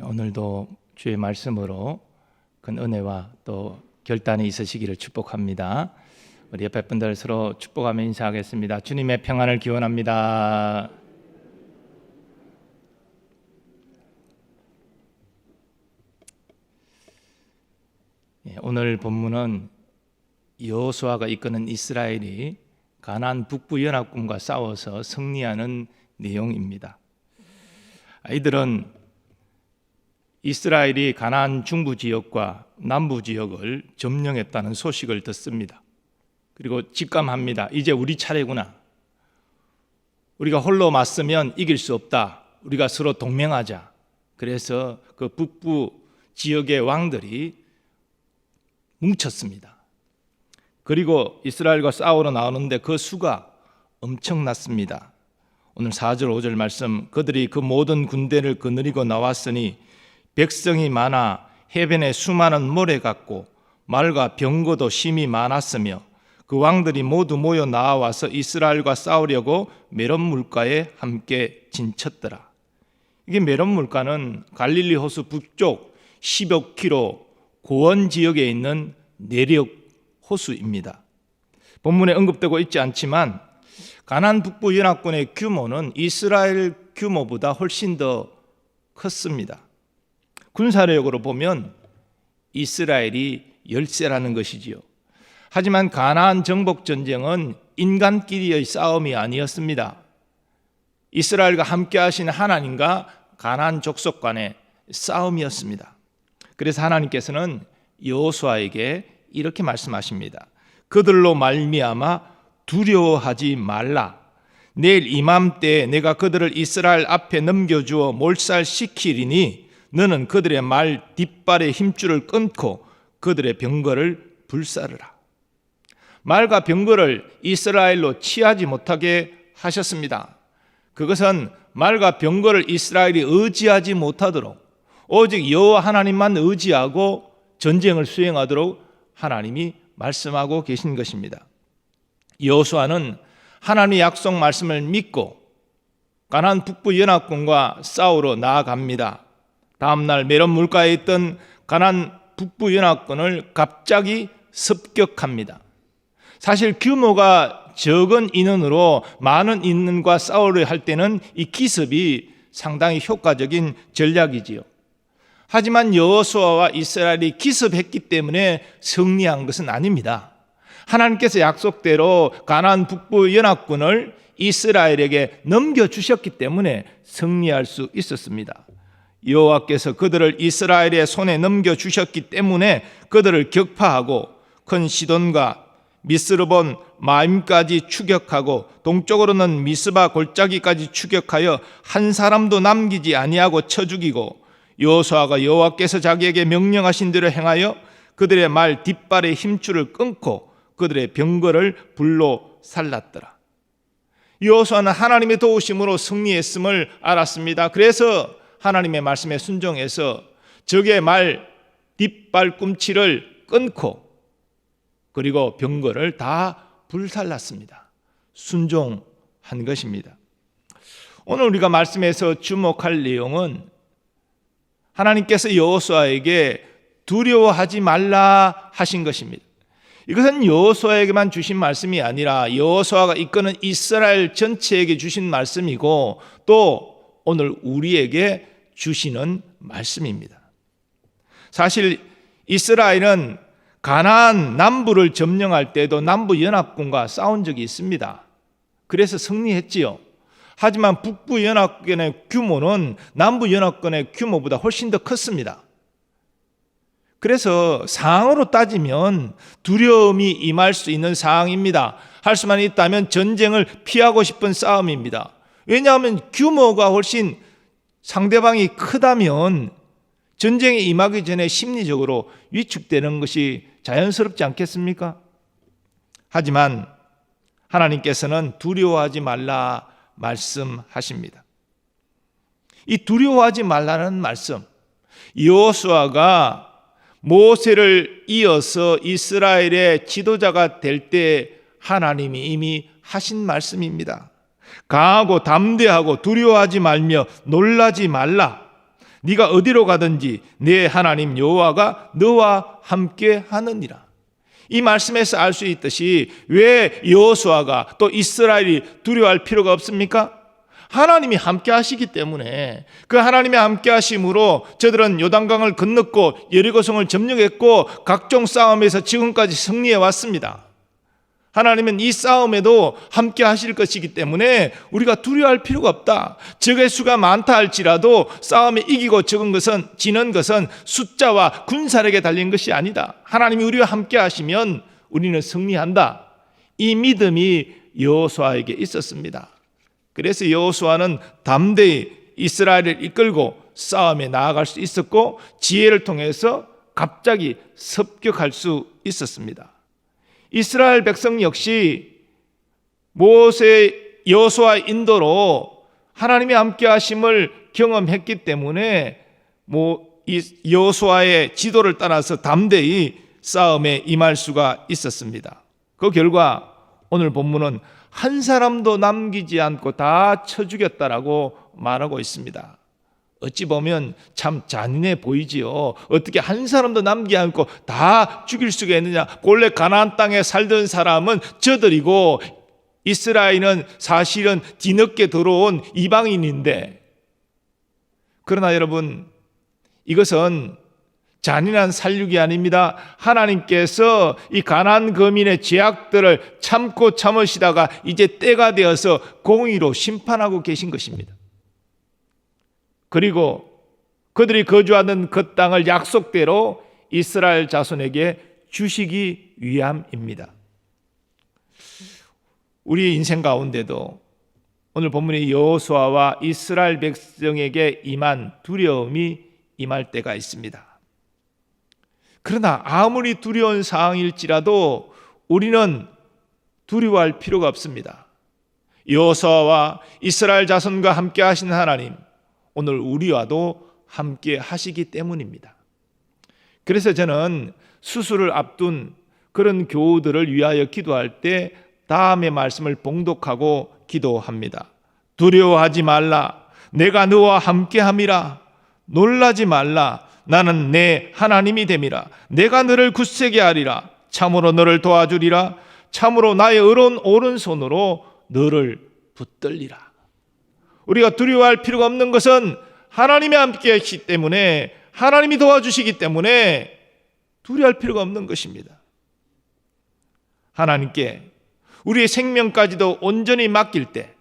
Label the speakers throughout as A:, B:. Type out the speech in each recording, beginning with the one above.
A: 오늘도 주의 말씀으로 큰 은혜와 또 결단이 있으시기를 축복합니다. 우리 옆에 분들 서로 축복하며 인사하겠습니다. 주님의 평안을 기원합니다. 오늘 본문은 여호수아가 이끄는 이스라엘이 가나안 북부 연합군과 싸워서 승리하는 내용입니다. 이들은 이스라엘이 가나안 중부 지역과 남부 지역을 점령했다는 소식을 듣습니다. 그리고 직감합니다. 이제 우리 차례구나. 우리가 홀로 맞서면 이길 수 없다. 우리가 서로 동맹하자. 그래서 그 북부 지역의 왕들이 뭉쳤습니다. 그리고 이스라엘과 싸우러 나오는데 그 수가 엄청났습니다. 오늘 4절 5절 말씀, 그들이 그 모든 군대를 거느리고 나왔으니 백성이 많아 해변에 수많은 모래 같고 말과 병거도 심히 많았으며 그 왕들이 모두 모여 나와서 이스라엘과 싸우려고 메론 물가에 함께 진쳤더라. 이게 메론 물가는 갈릴리 호수 북쪽 10여 킬로 고원 지역에 있는 내륙 호수입니다. 본문에 언급되고 있지 않지만 가나안 북부 연합군의 규모는 이스라엘 규모보다 훨씬 더 컸습니다. 군사력으로 보면 이스라엘이 열세라는 것이지요. 하지만 가나안 정복 전쟁은 인간끼리의 싸움이 아니었습니다. 이스라엘과 함께 하신 하나님과 가나안 족속 간의 싸움이었습니다. 그래서 하나님께서는 여호수아에게 이렇게 말씀하십니다. 그들로 말미암아 두려워하지 말라. 내일 이맘때에 내가 그들을 이스라엘 앞에 넘겨주어 몰살시키리니 너는 그들의 말 뒷발의 힘줄을 끊고 그들의 병거를 불사르라. 말과 병거를 이스라엘로 취하지 못하게 하셨습니다. 그것은 말과 병거를 이스라엘이 의지하지 못하도록 오직 여호와 하나님만 의지하고 전쟁을 수행하도록 하나님이 말씀하고 계신 것입니다. 여호수아는 하나님의 약속 말씀을 믿고 가나안 북부 연합군과 싸우러 나아갑니다. 다음 날 메론 물가에 있던 가나안 북부 연합군을 갑자기 습격합니다. 사실 규모가 적은 인원으로 많은 인원과 싸우려 할 때는 이 기습이 상당히 효과적인 전략이지요. 하지만 여호수아와 이스라엘이 기습했기 때문에 승리한 것은 아닙니다. 하나님께서 약속대로 가나안 북부 연합군을 이스라엘에게 넘겨주셨기 때문에 승리할 수 있었습니다. 여호와께서 그들을 이스라엘의 손에 넘겨주셨기 때문에 그들을 격파하고 큰 시돈과 미스르본 마임까지 추격하고 동쪽으로는 미스바 골짜기까지 추격하여 한 사람도 남기지 아니하고 쳐 죽이고 여호수아가 여호와께서 자기에게 명령하신 대로 행하여 그들의 말 뒷발의 힘줄을 끊고 그들의 병거를 불로 살랐더라. 여호수아는 하나님의 도우심으로 승리했음을 알았습니다. 그래서 하나님의 말씀에 순종해서 적의 말 뒷발 꿈치를 끊고 그리고 병거를 다 불살랐습니다. 순종한 것입니다. 오늘 우리가 말씀에서 주목할 내용은 하나님께서 여호수아에게 두려워하지 말라 하신 것입니다. 이것은 여호수아에게만 주신 말씀이 아니라 여호수아가 이끄는 이스라엘 전체에게 주신 말씀이고 또 오늘 우리에게 주시는 말씀입니다. 사실 이스라엘은 가나안 남부를 점령할 때도 남부 연합군과 싸운 적이 있습니다. 그래서 승리했지요. 하지만 북부 연합군의 규모는 남부 연합군의 규모보다 훨씬 더 컸습니다. 그래서 상황으로 따지면 두려움이 임할 수 있는 상황입니다. 할 수만 있다면 전쟁을 피하고 싶은 싸움입니다. 왜냐하면 규모가 훨씬 상대방이 크다면 전쟁에 임하기 전에 심리적으로 위축되는 것이 자연스럽지 않겠습니까? 하지만 하나님께서는 두려워하지 말라 말씀하십니다. 이 두려워하지 말라는 말씀, 여호수아가 모세를 이어서 이스라엘의 지도자가 될 때 하나님이 이미 하신 말씀입니다. 강하고 담대하고 두려워하지 말며 놀라지 말라. 네가 어디로 가든지 내 하나님 여호와가 너와 함께 하느니라. 이 말씀에서 알 수 있듯이 왜 여호수아가 또 이스라엘이 두려워할 필요가 없습니까? 하나님이 함께 하시기 때문에, 그 하나님의 함께 하심으로 저들은 요단강을 건넜고 여리고성을 점령했고 각종 싸움에서 지금까지 승리해 왔습니다. 하나님은 이 싸움에도 함께 하실 것이기 때문에 우리가 두려워할 필요가 없다. 적의 수가 많다 할지라도 싸움에 이기고 지는 것은 숫자와 군사력에 달린 것이 아니다. 하나님이 우리와 함께 하시면 우리는 승리한다. 이 믿음이 여호수아에게 있었습니다. 그래서 여호수아는 담대히 이스라엘을 이끌고 싸움에 나아갈 수 있었고 지혜를 통해서 갑자기 습격할 수 있었습니다. 이스라엘 백성 역시 여호수아의 인도로 하나님의 함께 하심을 경험했기 때문에 여호수아의 지도를 따라서 담대히 싸움에 임할 수가 있었습니다. 그 결과 오늘 본문은 한 사람도 남기지 않고 다 쳐 죽였다라고 말하고 있습니다. 어찌 보면 참 잔인해 보이지요. 어떻게 한 사람도 남기지 않고 다 죽일 수가 있느냐. 본래 가나안 땅에 살던 사람은 저들이고 이스라엘은 사실은 뒤늦게 들어온 이방인인데, 그러나 여러분, 이것은 잔인한 살육이 아닙니다. 하나님께서 이 가나안 거민의 죄악들을 참고 참으시다가 이제 때가 되어서 공의로 심판하고 계신 것입니다. 그리고 그들이 거주하는 그 땅을 약속대로 이스라엘 자손에게 주시기 위함입니다. 우리 인생 가운데도 오늘 본문의 여호수아와 이스라엘 백성에게 임한 두려움이 임할 때가 있습니다. 그러나 아무리 두려운 상황일지라도 우리는 두려워할 필요가 없습니다. 여호수아와 이스라엘 자손과 함께 하신 하나님, 오늘 우리와도 함께 하시기 때문입니다. 그래서 저는 수술을 앞둔 그런 교우들을 위하여 기도할 때 다음의 말씀을 봉독하고 기도합니다. 두려워하지 말라. 내가 너와 함께함이라. 놀라지 말라. 나는 내 하나님이 됨이라. 내가 너를 굳세게 하리라. 참으로 너를 도와주리라. 참으로 나의 의로운 오른손으로 너를 붙들리라. 우리가 두려워할 필요가 없는 것은 하나님이 함께 하시기 때문에, 하나님이 도와주시기 때문에 두려워할 필요가 없는 것입니다. 하나님께 우리의 생명까지도 온전히 맡길 때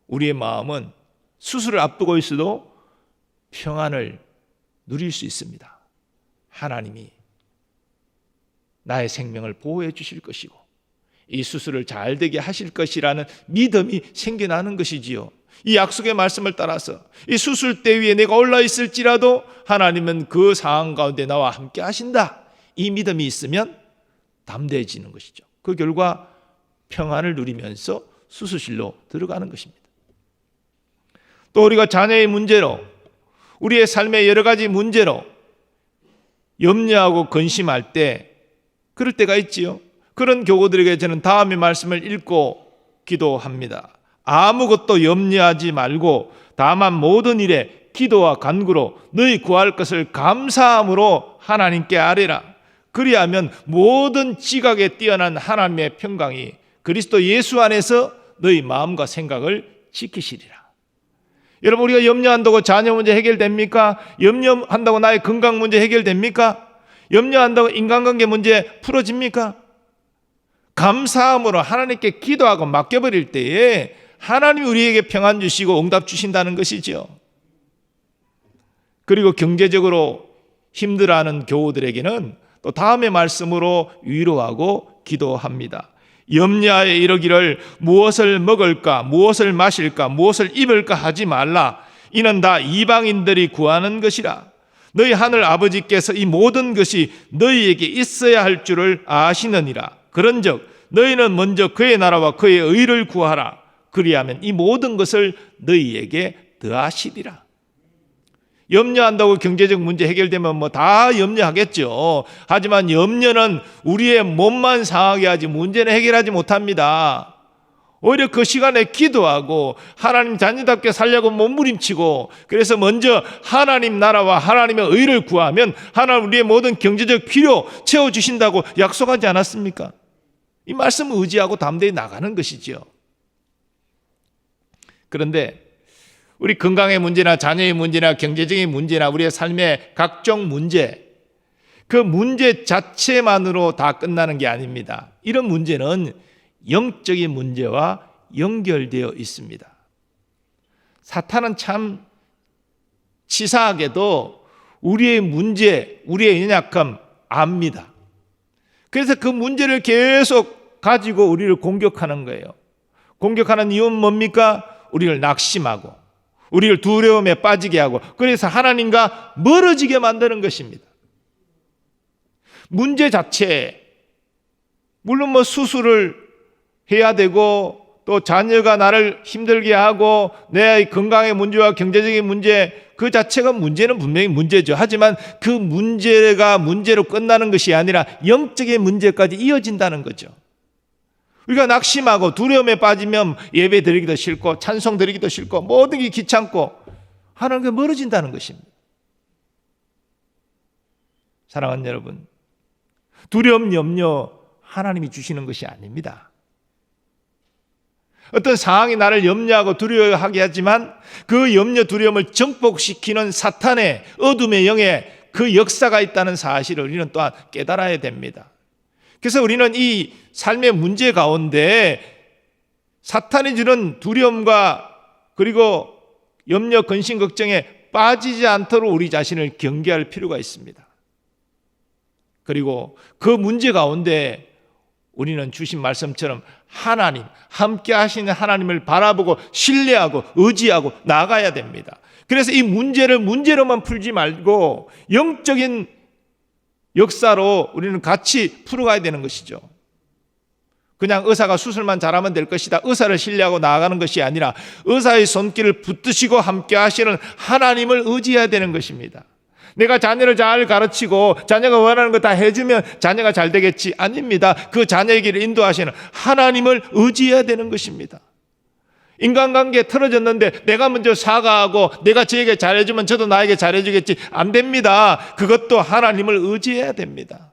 A: 우리의 마음은 수술을 앞두고 있어도 평안을 누릴 수 있습니다. 하나님이 나의 생명을 보호해 주실 것이고 이 수술을 잘 되게 하실 것이라는 믿음이 생겨나는 것이지요. 이 약속의 말씀을 따라서 이 수술대 위에 내가 올라 있을지라도 하나님은 그 상황 가운데 나와 함께 하신다. 이 믿음이 있으면 담대해지는 것이죠. 그 결과 평안을 누리면서 수술실로 들어가는 것입니다. 또 우리가 자녀의 문제로, 우리의 삶의 여러 가지 문제로 염려하고 근심할 때, 그럴 때가 있지요. 그런 교우들에게 저는 다음의 말씀을 읽고 기도합니다. 아무것도 염려하지 말고 다만 모든 일에 기도와 간구로 너희 구할 것을 감사함으로 하나님께 아뢰라. 그리하면 모든 지각에 뛰어난 하나님의 평강이 그리스도 예수 안에서 너희 마음과 생각을 지키시리라. 여러분, 우리가 염려한다고 자녀 문제 해결됩니까? 염려한다고 나의 건강 문제 해결됩니까? 염려한다고 인간관계 문제 풀어집니까? 감사함으로 하나님께 기도하고 맡겨버릴 때에 하나님이 우리에게 평안 주시고 응답 주신다는 것이죠. 그리고 경제적으로 힘들어하는 교우들에게는 또 다음의 말씀으로 위로하고 기도합니다. 염려하여 이르기를 무엇을 먹을까, 무엇을 마실까, 무엇을 입을까 하지 말라. 이는 다 이방인들이 구하는 것이라. 너희 하늘 아버지께서 이 모든 것이 너희에게 있어야 할 줄을 아시느니라. 그런즉 너희는 먼저 그의 나라와 그의 의를 구하라. 그리하면 이 모든 것을 너희에게 더하시리라. 염려한다고 경제적 문제 해결되면 다 염려하겠죠. 하지만 염려는 우리의 몸만 상하게 하지 문제는 해결하지 못합니다. 오히려 그 시간에 기도하고 하나님 자녀답게 살려고 몸부림치고, 그래서 먼저 하나님 나라와 하나님의 의를 구하면 하나님 우리의 모든 경제적 필요 채워주신다고 약속하지 않았습니까? 이 말씀을 의지하고 담대히 나가는 것이지요. 그런데 우리 건강의 문제나 자녀의 문제나 경제적인 문제나 우리의 삶의 각종 문제, 그 문제 자체만으로 다 끝나는 게 아닙니다. 이런 문제는 영적인 문제와 연결되어 있습니다. 사탄은 참 치사하게도 우리의 문제, 우리의 연약함 압니다. 그래서 그 문제를 계속 가지고 우리를 공격하는 거예요. 공격하는 이유는 뭡니까? 우리를 낙심하고 우리를 두려움에 빠지게 하고, 그래서 하나님과 멀어지게 만드는 것입니다. 문제 자체, 물론 수술을 해야 되고 또 자녀가 나를 힘들게 하고 내 건강의 문제와 경제적인 문제, 그 자체가 문제는 분명히 문제죠. 하지만 그 문제가 문제로 끝나는 것이 아니라 영적인 문제까지 이어진다는 거죠. 우리가 낙심하고 두려움에 빠지면 예배 드리기도 싫고 찬송 드리기도 싫고 모든 게 귀찮고 하나님과 멀어진다는 것입니다. 사랑하는 여러분, 두려움, 염려 하나님이 주시는 것이 아닙니다. 어떤 상황이 나를 염려하고 두려워하게 하지만 그 염려, 두려움을 정복시키는 사탄의 어둠의 영에 그 역사가 있다는 사실을 우리는 또한 깨달아야 됩니다. 그래서 우리는 이 삶의 문제 가운데 사탄이 주는 두려움과 그리고 염려, 근심, 걱정에 빠지지 않도록 우리 자신을 경계할 필요가 있습니다. 그리고 그 문제 가운데 우리는 주신 말씀처럼 하나님, 함께 하시는 하나님을 바라보고 신뢰하고 의지하고 나아가야 됩니다. 그래서 이 문제를 문제로만 풀지 말고 영적인 역사로 우리는 같이 풀어가야 되는 것이죠. 그냥 의사가 수술만 잘하면 될 것이다, 의사를 신뢰하고 나아가는 것이 아니라 의사의 손길을 붙드시고 함께 하시는 하나님을 의지해야 되는 것입니다. 내가 자녀를 잘 가르치고 자녀가 원하는 거 다 해주면 자녀가 잘 되겠지? 아닙니다. 그 자녀의 길을 인도하시는 하나님을 의지해야 되는 것입니다. 인간관계 틀어졌는데 내가 먼저 사과하고 내가 저에게 잘해주면 저도 나에게 잘해주겠지? 안 됩니다. 그것도 하나님을 의지해야 됩니다.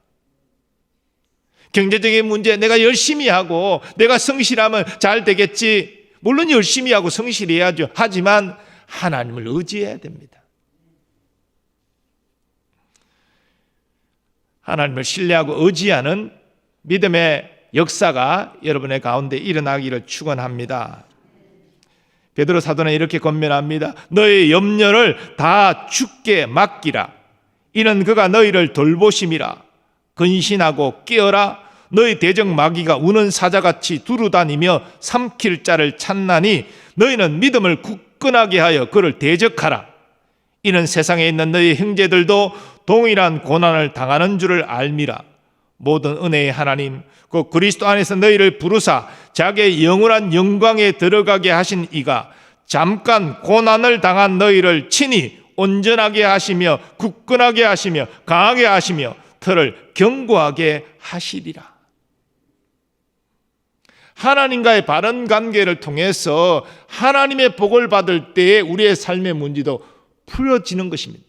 A: 경제적인 문제, 내가 열심히 하고 내가 성실하면 잘 되겠지? 물론 열심히 하고 성실해야죠. 하지만 하나님을 의지해야 됩니다. 하나님을 신뢰하고 의지하는 믿음의 역사가 여러분의 가운데 일어나기를 축원합니다. 베드로 사도는 이렇게 권면합니다. 너의 염려를 다 주께 맡기라. 이는 그가 너희를 돌보심이라. 근신하고 깨어라. 너희 대적 마귀가 우는 사자같이 두루다니며 삼킬 자를 찾나니 너희는 믿음을 굳건하게 하여 그를 대적하라. 이는 세상에 있는 너희 형제들도 동일한 고난을 당하는 줄을 알미라. 모든 은혜의 하나님, 그 그리스도 안에서 너희를 부르사 자기의 영원한 영광에 들어가게 하신 이가 잠깐 고난을 당한 너희를 친히 온전하게 하시며 굳건하게 하시며 강하게 하시며 터를 견고하게 하시리라. 하나님과의 바른 관계를 통해서 하나님의 복을 받을 때에 우리의 삶의 문제도 풀어지는 것입니다.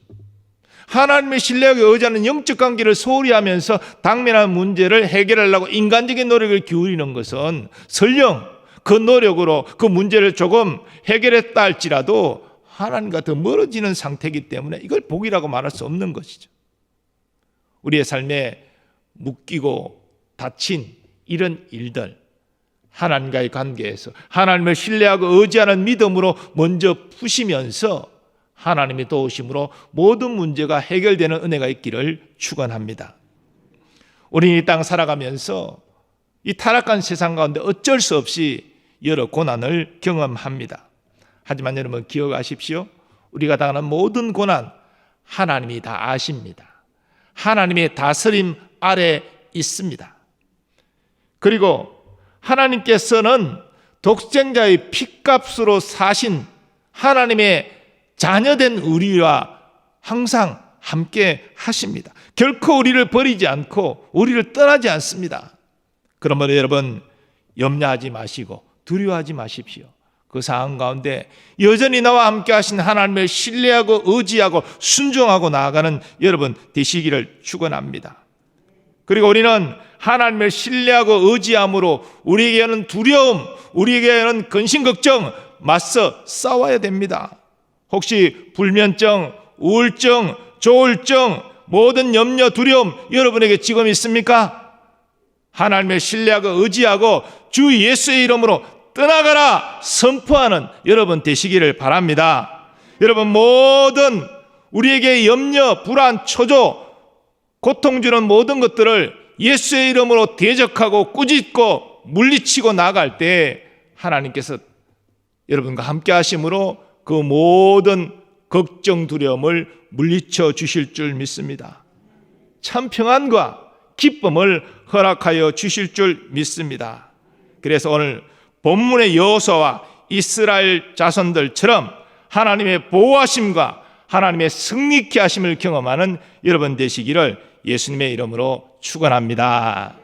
A: 하나님의 신뢰하게 의지하는 영적 관계를 소홀히 하면서 당면한 문제를 해결하려고 인간적인 노력을 기울이는 것은 설령 그 노력으로 그 문제를 조금 해결했다 할지라도 하나님과 더 멀어지는 상태이기 때문에 이걸 복이라고 말할 수 없는 것이죠. 우리의 삶에 묶이고 닫힌 이런 일들, 하나님과의 관계에서 하나님을 신뢰하고 의지하는 믿음으로 먼저 푸시면서 하나님의 도우심으로 모든 문제가 해결되는 은혜가 있기를 축원합니다. 우리는 이 땅 살아가면서 이 타락한 세상 가운데 어쩔 수 없이 여러 고난을 경험합니다. 하지만 여러분 기억하십시오. 우리가 당하는 모든 고난 하나님이 다 아십니다. 하나님의 다스림 아래 있습니다. 그리고 하나님께서는 독생자의 피값으로 사신 하나님의 자녀된 우리와 항상 함께 하십니다. 결코 우리를 버리지 않고 우리를 떠나지 않습니다. 그러므로 여러분 염려하지 마시고 두려워하지 마십시오. 그 상황 가운데 여전히 나와 함께 하신 하나님을 신뢰하고 의지하고 순종하고 나아가는 여러분 되시기를 축원합니다. 그리고 우리는 하나님을 신뢰하고 의지함으로 우리에게는 두려움, 우리에게는 근심 걱정 맞서 싸워야 됩니다. 혹시 불면증, 우울증, 조울증, 모든 염려, 두려움 여러분에게 지금 있습니까? 하나님을 신뢰하고 의지하고 주 예수의 이름으로 떠나가라 선포하는 여러분 되시기를 바랍니다. 여러분 모든 우리에게 염려, 불안, 초조, 고통 주는 모든 것들을 예수의 이름으로 대적하고 꾸짖고 물리치고 나갈 때 하나님께서 여러분과 함께 하심으로 그 모든 걱정, 두려움을 물리쳐 주실 줄 믿습니다. 참 평안과 기쁨을 허락하여 주실 줄 믿습니다. 그래서 오늘 본문의 여호수아와 이스라엘 자손들처럼 하나님의 보호하심과 하나님의 승리케 하심을 경험하는 여러분 되시기를 예수님의 이름으로 축원합니다.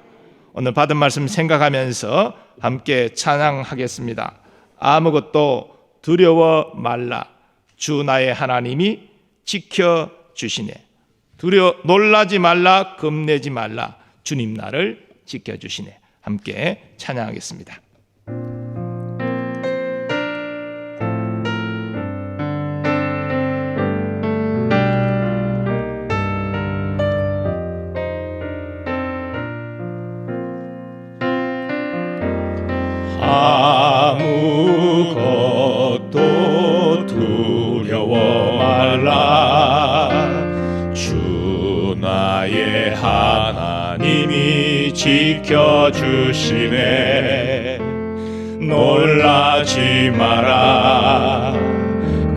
A: 오늘 받은 말씀 생각하면서 함께 찬양하겠습니다. 아무것도 두려워 말라. 주 나의 하나님이 지켜주시네. 놀라지 말라. 겁내지 말라. 주님 나를 지켜주시네. 함께 찬양하겠습니다.
B: 아무것도 두려워 말라. 주 나의 하나님이 지켜주시네. 놀라지 마라.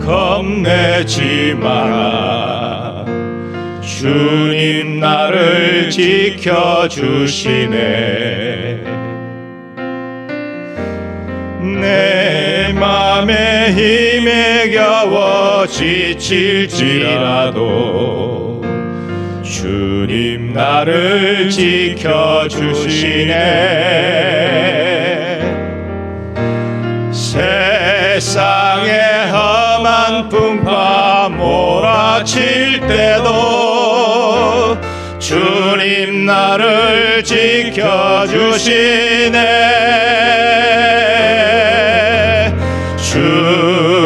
B: 겁내지 마라. 주님 나를 지켜주시네. 내 맘에 힘에 겨워 지칠지라도 주님 나를 지켜주시네. 세상의 험한 풍파 몰아칠 때도 주님 나를 지켜주시네.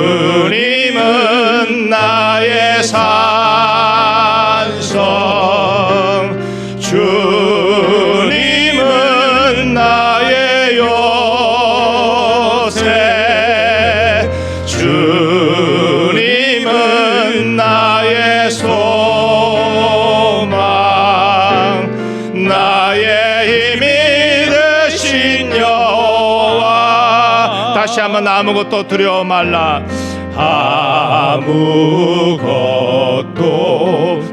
B: 주님은 나의 산성, 주님은 나의 요새, 주님은 나의 소망, 나의 힘이 되신 여호와. 다시 한번 아무것도 두려워 말라. 아무것도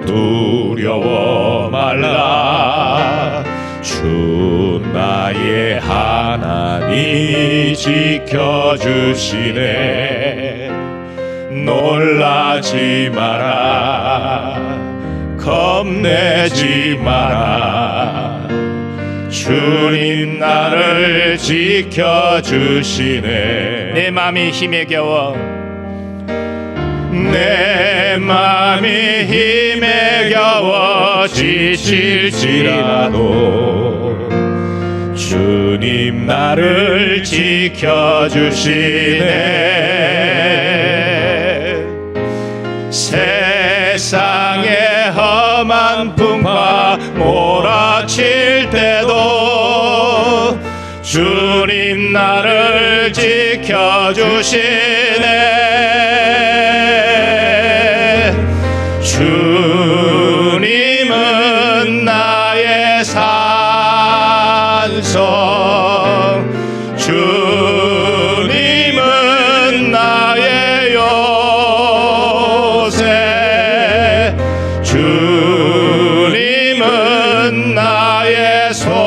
B: 두려워 말라. 주 나의 하나님이 지켜주시네. 놀라지 마라. 겁내지 마라. 주님 나를 지켜주시네.
A: 내 마음이 힘에 겨워
B: 내 맘이 힘에 겨워 지칠지라도 주님 나를 지켜주시네. 세상의 험한 풍파 몰아칠 때도 주님 나를 지켜주시네. 주님은 나의 산성, 주님은 나의 요새, 주님은 나의 소망,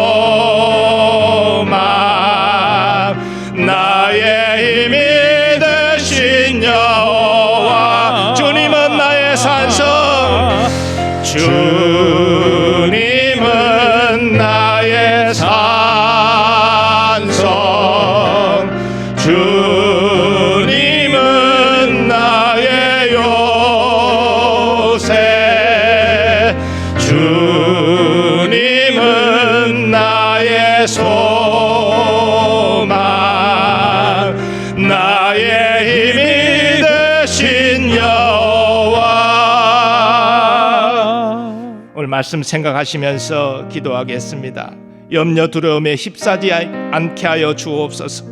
B: 나의 힘이 되신 여호와. 주님은 나의 산성, 주님은 나의 산성,
A: 오늘 말씀 생각하시면서 기도하겠습니다. 염려 두려움에 휩싸지 않게 하여 주옵소서.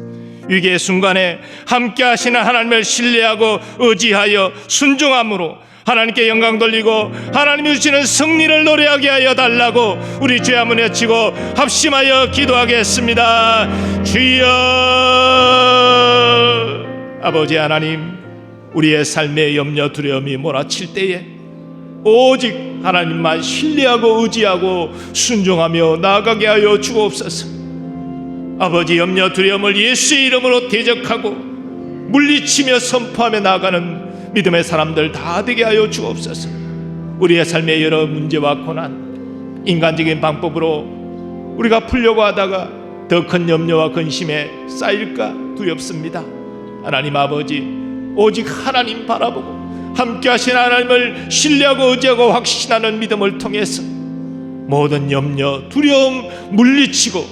A: 위기의 순간에 함께 하시는 하나님을 신뢰하고 의지하여 순종함으로 하나님께 영광 돌리고 하나님이 주시는 승리를 노래하게 하여 달라고 우리 주의 한번 외치고 합심하여 기도하겠습니다. 주여. 아버지 하나님, 우리의 삶에 염려 두려움이 몰아칠 때에 오직 하나님만 신뢰하고 의지하고 순종하며 나아가게 하여 주옵소서. 아버지, 염려 두려움을 예수의 이름으로 대적하고 물리치며 선포하며 나아가는 믿음의 사람들 다 되게 하여 주옵소서. 우리의 삶의 여러 문제와 고난, 인간적인 방법으로 우리가 풀려고 하다가 더 큰 염려와 근심에 쌓일까 두렵습니다. 하나님 아버지, 오직 하나님 바라보고 함께 하신 하나님을 신뢰하고 의지하고 확신하는 믿음을 통해서 모든 염려, 두려움 물리치고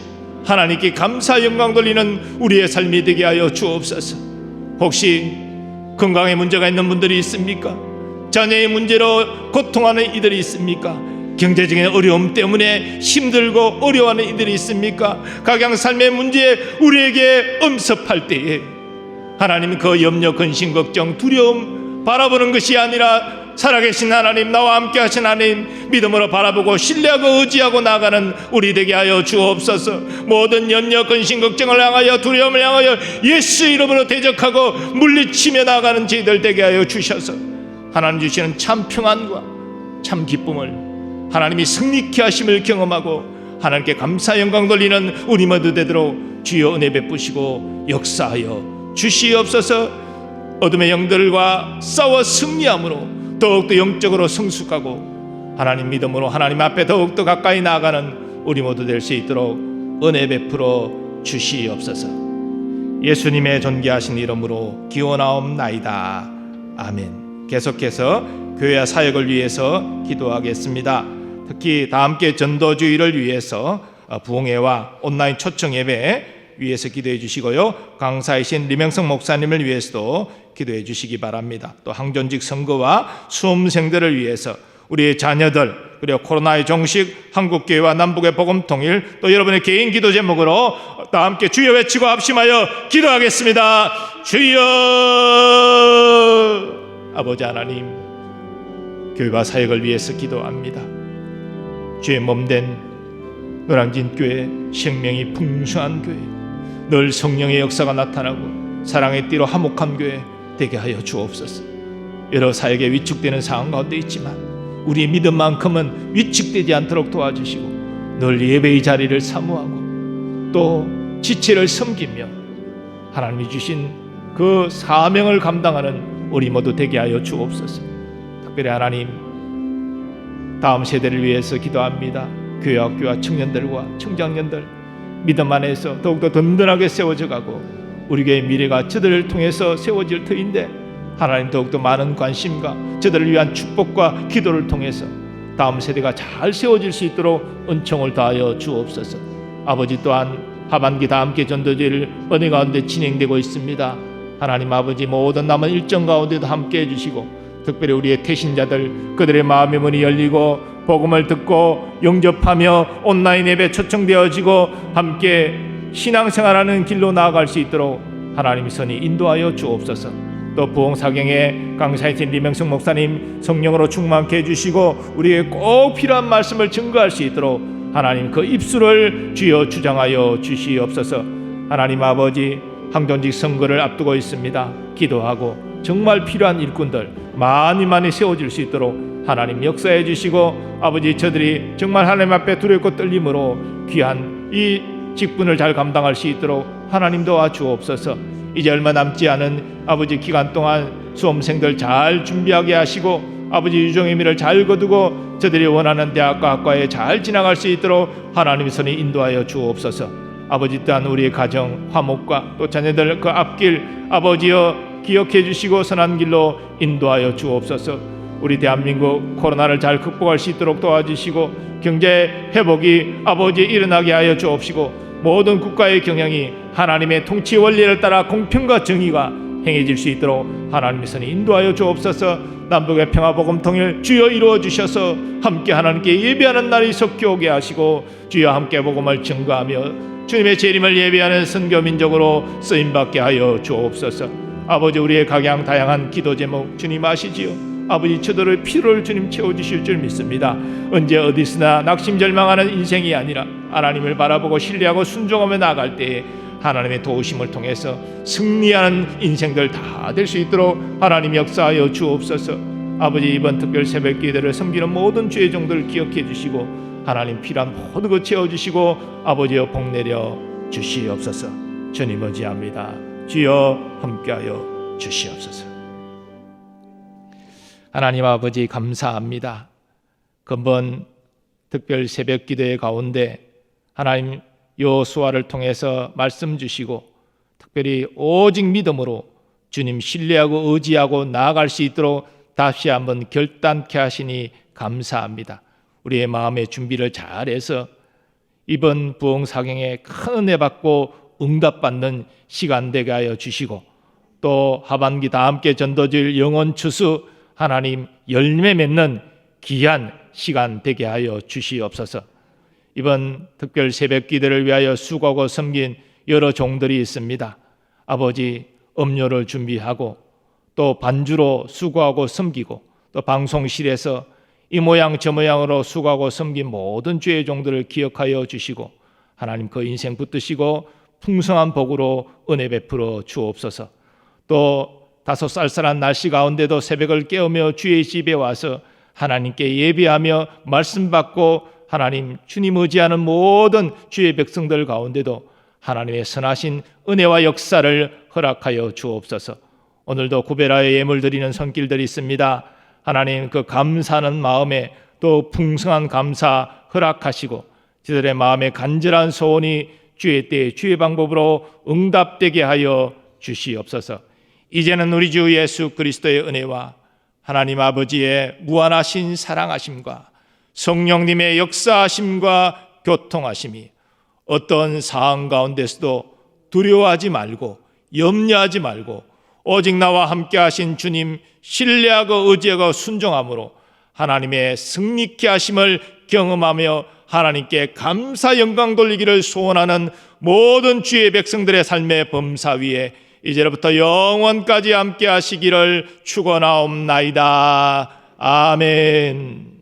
A: 하나님께 감사 영광 돌리는 우리의 삶이 되게 하여 주옵소서. 혹시 건강에 문제가 있는 분들이 있습니까? 자녀의 문제로 고통하는 이들이 있습니까? 경제적인 어려움 때문에 힘들고 어려워하는 이들이 있습니까? 각양 삶의 문제에 우리에게 엄습할 때에 하나님 그 염려, 근심, 걱정, 두려움 바라보는 것이 아니라 살아계신 하나님, 나와 함께 하신 하나님 믿음으로 바라보고 신뢰하고 의지하고 나아가는 우리 되게 하여 주옵소서. 모든 염려, 근심, 걱정을 향하여 두려움을 향하여 예수 이름으로 대적하고 물리치며 나아가는 저희들 되게 하여 주셔서 하나님 주시는 참 평안과 참 기쁨을 하나님이 승리케 하심을 경험하고 하나님께 감사 영광 돌리는 우리 모두 되도록 주여 은혜 베푸시고 역사하여 주시옵소서. 어둠의 영들과 싸워 승리함으로 더욱더 영적으로 성숙하고 하나님 믿음으로 하나님 앞에 더욱더 가까이 나아가는 우리 모두 될 수 있도록 은혜 베풀어 주시옵소서. 예수님의 존귀하신 이름으로 기원하옵나이다. 아멘. 계속해서 교회와 사역을 위해서 기도하겠습니다. 특히 다 함께 전도주의를 위해서 부흥회와 온라인 초청 예배 위해서 기도해 주시고요, 강사이신 리명성 목사님을 위해서도 기도해 주시기 바랍니다. 또 항존직 선거와 수험생들을 위해서 우리의 자녀들, 그리고 코로나의 종식, 한국교회와 남북의 복음 통일, 또 여러분의 개인 기도 제목으로 다 함께 주여 외치고 합심하여 기도하겠습니다. 주여. 아버지 하나님, 교회와 사역을 위해서 기도합니다. 주의 몸된 노량진 교회, 생명이 풍성한 교회, 늘 성령의 역사가 나타나고 사랑의 띠로 화목한 교회 되게 하여 주옵소서. 여러 사역에 위축되는 상황 가운데 있지만 우리의 믿음만큼은 위축되지 않도록 도와주시고 늘 예배의 자리를 사모하고 또 지체를 섬기며 하나님이 주신 그 사명을 감당하는 우리 모두 되게 하여 주옵소서. 특별히 하나님, 다음 세대를 위해서 기도합니다. 교회 학교와 청년들과 청장년들 믿음 안에서 더욱더 든든하게 세워져 가고 우리 교회의 미래가 저들을 통해서 세워질 터인데 하나님 더욱더 많은 관심과 저들을 위한 축복과 기도를 통해서 다음 세대가 잘 세워질 수 있도록 은총을 다하여 주옵소서. 아버지, 또한 하반기 다 함께 전도제를 은혜 가운데 진행되고 있습니다. 하나님 아버지, 모든 남은 일정 가운데도 함께 해주시고 특별히 우리의 태신자들, 그들의 마음의 문이 열리고 복음을 듣고 영접하며 온라인 예배 초청되어지고 함께 신앙생활하는 길로 나아갈 수 있도록 하나님의 선이 인도하여 주옵소서. 또 부흥사경의 강사이신 리명성 목사님 성령으로 충만케 해주시고 우리에게 꼭 필요한 말씀을 증거할 수 있도록 하나님 그 입술을 주여 주장하여 주시옵소서. 하나님 아버지, 항존직 선거를 앞두고 있습니다. 기도하고 정말 필요한 일꾼들 많이 세워질 수 있도록 하나님 역사해 주시고 아버지, 저들이 정말 하나님 앞에 두렵고 떨림으로 귀한 이 직분을 잘 감당할 수 있도록 하나님 도와주옵소서. 이제 얼마 남지 않은 아버지 기간 동안 수험생들 잘 준비하게 하시고 아버지 유종의 미를 잘 거두고 저들이 원하는 대학과 학과에 잘 지나갈 수 있도록 하나님의 손이 인도하여 주옵소서. 아버지, 또한 우리의 가정 화목과 또 자녀들 그 앞길 아버지여 기억해 주시고 선한 길로 인도하여 주옵소서. 우리 대한민국 코로나를 잘 극복할 수 있도록 도와주시고 경제 회복이 아버지 일어나게 하여 주옵시고 모든 국가의 경영이 하나님의 통치 원리를 따라 공평과 정의가 행해질 수 있도록 하나님의 선이 인도하여 주옵소서. 남북의 평화복음 통일 주여 이루어 주셔서 함께 하나님께 예배하는 날이 속히 오게 하시고 주여 함께 복음을 증거하며 주님의 재림을 예배하는 선교 민족으로 쓰임받게 하여 주옵소서. 아버지, 우리의 각양 다양한 기도 제목 주님 아시지요. 아버지, 저들의 필요를 주님 채워주실 줄 믿습니다. 언제 어디서나 낙심절망하는 인생이 아니라 하나님을 바라보고 신뢰하고 순종하며 나아갈 때에 하나님의 도우심을 통해서 승리하는 인생들 다 될 수 있도록 하나님 역사하여 주옵소서. 아버지, 이번 특별 새벽 기도를 섬기는 모든 주의 종들을 기억해 주시고 하나님 필요한 모든 것 채워주시고 아버지여 복 내려 주시옵소서. 주님 의지합니다. 주여 함께하여 주시옵소서. 하나님 아버지 감사합니다. 근본 특별 새벽 기도의 가운데 하나님 여호수아를 통해서 말씀 주시고 특별히 오직 믿음으로 주님 신뢰하고 의지하고 나아갈 수 있도록 다시 한번 결단케 하시니 감사합니다. 우리의 마음의 준비를 잘해서 이번 부흥사경에 큰 은혜 받고 응답받는 시간 되게 하여 주시고 또 하반기 다 함께 전도질 영혼 추수 하나님 열매 맺는 귀한 시간 되게 하여 주시옵소서. 이번 특별 새벽 기도를 위하여 수고하고 섬긴 여러 종들이 있습니다. 아버지, 음료를 준비하고 또 반주로 수고하고 섬기고 또 방송실에서 이 모양 저 모양으로 수고하고 섬긴 모든 주의 종들을 기억하여 주시고 하나님 그 인생 붙드시고 풍성한 복으로 은혜 베풀어 주옵소서. 또 다소 쌀쌀한 날씨 가운데도 새벽을 깨우며 주의 집에 와서 하나님께 예배하며 말씀 받고 하나님 주님 의지하는 모든 주의 백성들 가운데도 하나님의 선하신 은혜와 역사를 허락하여 주옵소서. 오늘도 구별하여 예물 드리는 손길들이 있습니다. 하나님 그 감사하는 마음에 또 풍성한 감사 허락하시고 저들의 마음에 간절한 소원이 주의 때에 주의 방법으로 응답되게 하여 주시옵소서. 이제는 우리 주 예수 그리스도의 은혜와 하나님 아버지의 무한하신 사랑하심과 성령님의 역사하심과 교통하심이 어떤 상황 가운데서도 두려워하지 말고 염려하지 말고 오직 나와 함께 하신 주님 신뢰하고 의지하고 순종함으로 하나님의 승리케 하심을 경험하며 하나님께 감사 영광 돌리기를 소원하는 모든 주의 백성들의 삶의 범사 위에 이제부터 영원까지 함께 하시기를 축원하옵나이다. 아멘.